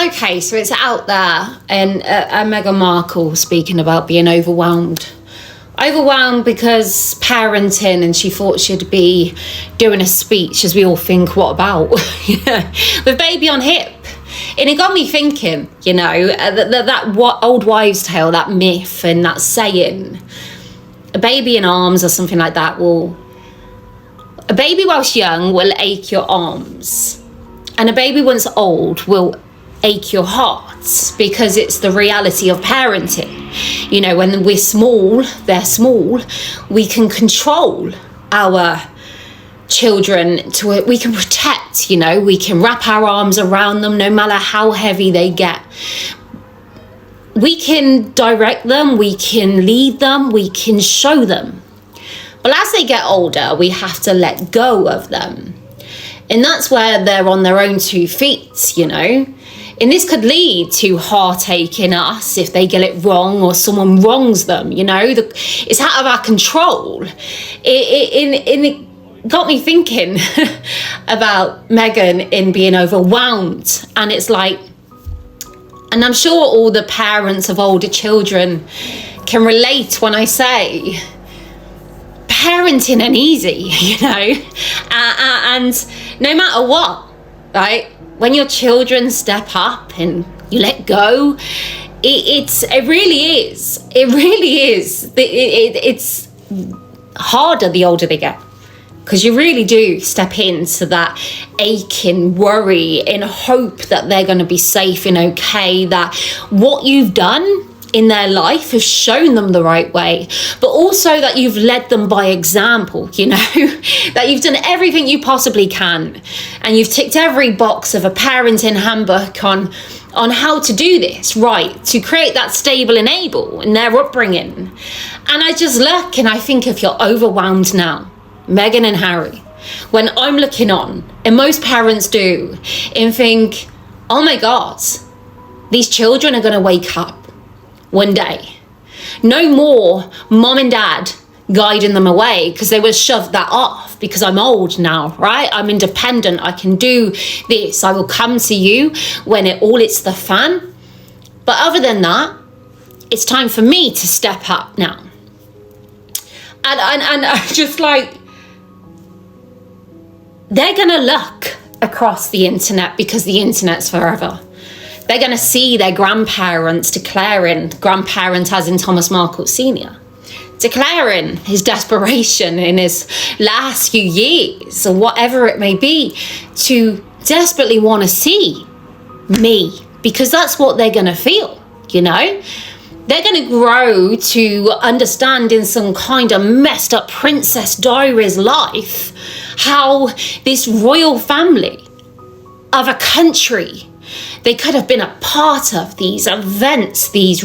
Okay, so it's out there, and Meghan Markle speaking about being overwhelmed because parenting, and she thought she'd be doing a speech, as we all think, what about? With baby on hip. And it got me thinking, that what old wives' tale, that myth and that saying, a baby in arms or something like that a baby whilst young will ache your arms, and a baby once old will ache your heart, because it's the reality of parenting. When we're small, they're small, we can control our children, we can protect, we can wrap our arms around them no matter how heavy they get. We can direct them, we can lead them, we can show them. But as they get older, we have to let go of them. And that's where they're on their own 2 feet, And this could lead to heartache in us if they get it wrong or someone wrongs them, It's out of our control. It got me thinking about Meghan in being overwhelmed. And it's like, and I'm sure all the parents of older children can relate when I say parenting ain't easy, and no matter what, right? When your children step up and you let go, it really is. It really is. It's harder the older they get, because you really do step into that aching worry in hope that they're going to be safe and okay, that what you've done in their life has shown them the right way, but also that you've led them by example, that you've done everything you possibly can, and you've ticked every box of a parenting handbook on how to do this right, to create that stable and able in their upbringing. And I just look and I think, if you're overwhelmed now, Meghan and Harry, when I'm looking on, and most parents do, and think, oh my God, these children are going to wake up one day. No more mom and dad guiding them away because they will shove that off, because I'm old now, right? I'm independent. I can do this. I will come to you when it's the fan. But other than that, it's time for me to step up now. And I just like, they're going to look across the internet, because the internet's forever. They're going to see their grandparents grandparent as in Thomas Markle Sr., declaring his desperation in his last few years, or whatever it may be, to desperately want to see me, because that's what they're going to feel, They're going to grow to understand, in some kind of messed up Princess Diaries life, how this royal family of a country, they could have been a part of these events, these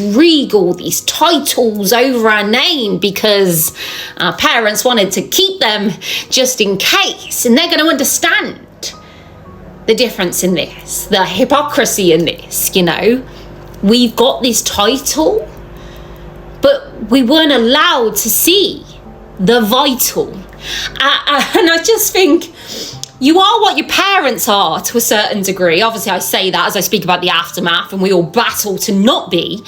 titles over our name, because our parents wanted to keep them just in case. And they're going to understand the difference in this, the hypocrisy in this, We've got this title, but we weren't allowed to see the vital. And I just think, you are what your parents are to a certain degree. Obviously, I say that as I speak about the aftermath, and we all battle to not be.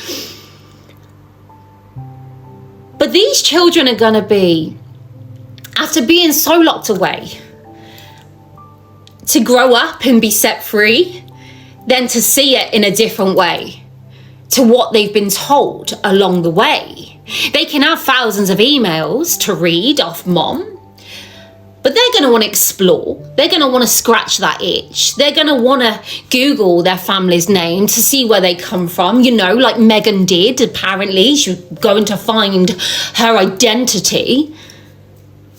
But these children are going to be, after being so locked away, to grow up and be set free, then to see it in a different way to what they've been told along the way. They can have thousands of emails to read off mom, but they're going to want to explore. They're going to want to scratch that itch. They're going to want to Google their family's name to see where they come from, like Meghan did, apparently. She was going to find her identity.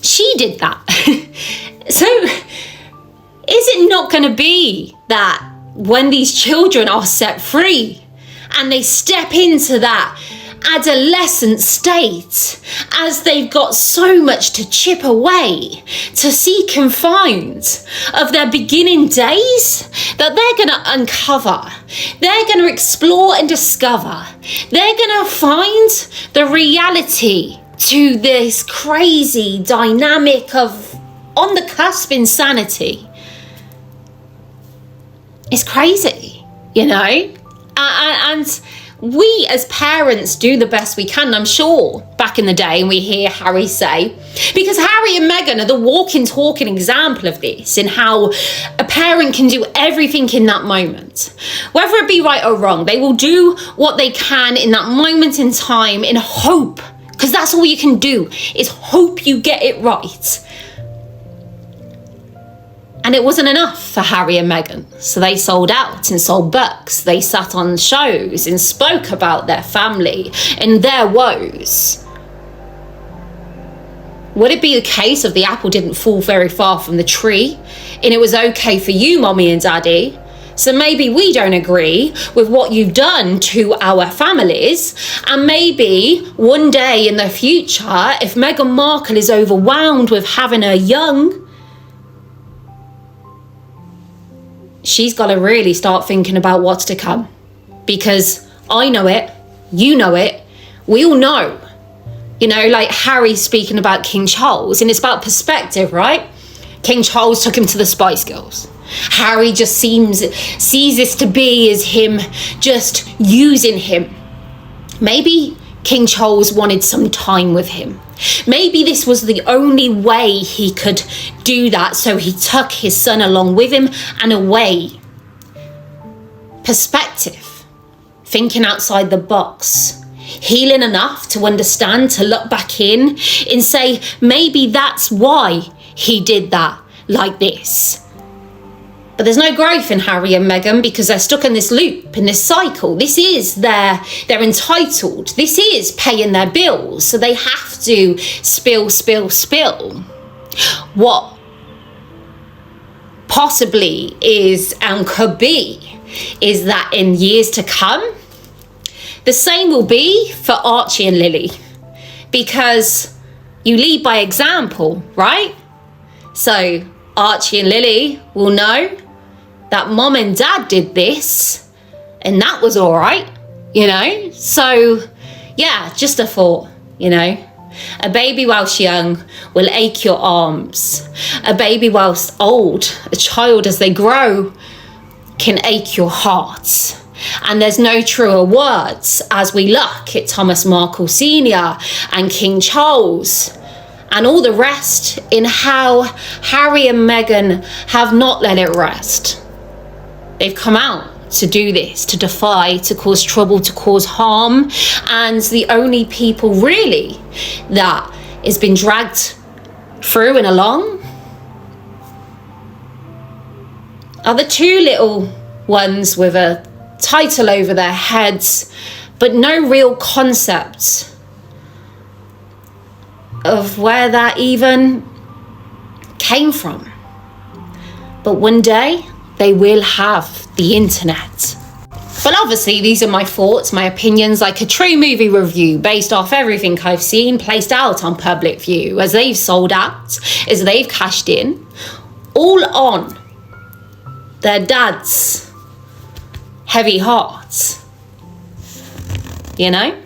She did that. So is it not going to be that when these children are set free and they step into that adolescent state, as they've got so much to chip away, to seek and find of their beginning days, that they're going to uncover, they're going to explore and discover, they're going to find the reality to this crazy dynamic of on the cusp insanity. It's crazy. you know? And we as parents do the best we can. I'm sure back in the day, and we hear Harry say, because Harry and Meghan are the walking, talking example of this, in how a parent can do everything in that moment. Whether it be right or wrong, they will do what they can in that moment in time in hope, because that's all you can do, is hope you get it right. And it wasn't enough for Harry and Meghan. So they sold out and sold books. They sat on shows and spoke about their family and their woes. Would it be the case if the apple didn't fall very far from the tree and it was okay for you, mommy and daddy? So maybe we don't agree with what you've done to our families. And maybe one day in the future, if Meghan Markle is overwhelmed with having a young, she's got to really start thinking about what's to come. Because I know it, you know it, we all know. You know, like Harry speaking about King Charles, and it's about perspective, right? King Charles took him to the Spice Girls. Harry just sees this to be as him just using him. Maybe King Charles wanted some time with him. Maybe this was the only way he could do that, so he took his son along with him and away. Perspective, thinking outside the box, healing enough to understand, to look back in and say, maybe that's why he did that like this. But there's no growth in Harry and Meghan because they're stuck in this loop, in this cycle. This is they're entitled. This is paying their bills. So they have to spill. What possibly is and could be is that in years to come, the same will be for Archie and Lily, because you lead by example, right? So Archie and Lily will know that mom and dad did this and that was all right, you know? So yeah, just a thought, you know? A baby whilst young will ache your arms. A baby whilst old, a child as they grow, can ache your heart. And there's no truer words as we look at Thomas Markle Sr. and King Charles and all the rest in how Harry and Meghan have not let it rest. They've come out to do this, to defy, to cause trouble, to cause harm. And the only people really that has been dragged through and along are the two little ones with a title over their heads, but no real concept of where that even came from. But one day they will have the internet. But obviously these are my thoughts, my opinions, like a true movie review based off everything I've seen placed out on public view as they've sold out, as they've cashed in, all on their dad's heavy hearts, you know?